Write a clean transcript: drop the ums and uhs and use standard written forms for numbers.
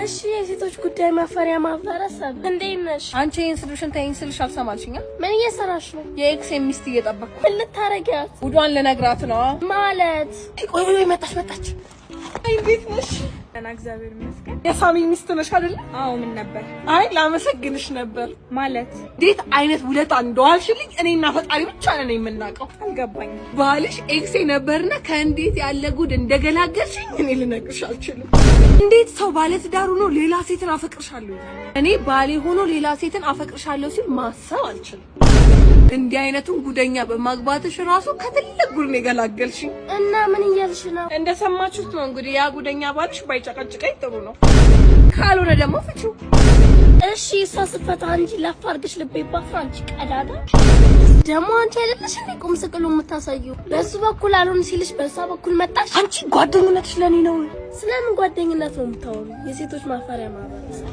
እሺ የሴቶች ጉዳይ ማፈሪያ ማህበረሰብ እንዴት ነሽ? አንቺ ይሄን ስልሽን ተይኝ ስልሽ አልሰማልሽኛ? ምን እየሰራሽ ነው? የኤክስ ሚስት እየጠበቅኩ። ምን ልታረጊያት? ጉዷን ልነግራት ነው ማለት። ቆይ መጣች። አይ እንዴት ነሽ? ደህና እግዚአብሔር ይመስገን። የሳሚ ሚስት ነሽ አይደል? አዎ ምን ነበር? አይ ላመሰግንሽ ነበር። ማለት እንዴት አይነት ውለታ እንደዋልሽልኝ እኔና ፈጣሪ ብቻ ነን የምናውቀው። አልገባኝም። ባልሽ ኤክሴ ነበርና ከእንዴት ያለ ጉድ እንደገላገልሽኝ እኔ ልነግርሽ አልችልም። እንዴት ሰው ባለ ትዳር ሆኖ ሌላ ሴትን አፈቅርሻለሁ፣ እኔ ባሌ ሆኖ ሌላ ሴትን አፈቅርሻለሁ ሲል ማሰብ አልችልም። እንዲህ አይነቱን ጉደኛ በማግባትሽ ራሱ ከትልቅ ጉድ ነው የገላገልሽኝ። እና ምን እያልሽ ነው? እንደሰማችሁት ነው እንግዲህ ያ ጉደኛ ባልሽ ባይጨቀጭቀኝ ጥሩ ነው፣ ካልሆነ ደግሞ ፍቺው። እሺ እሷ ስትፈታ እንጂ ላፋርግሽ ልቤ ባፍራ አንቺ ቀዳዳ። ደግሞ አንቺ አይደለሽ እንዴ ቁም ስቅሉ የምታሳየው? በሱ በኩል አልሆን ሲልሽ በሷ በኩል መጣሽ። አንቺ ጓደኝነትሽ ለኔ ነው። ስለምን ጓደኝነት ነው የምታወሩ? የሴቶች ማፈሪያ ማህበረሰብ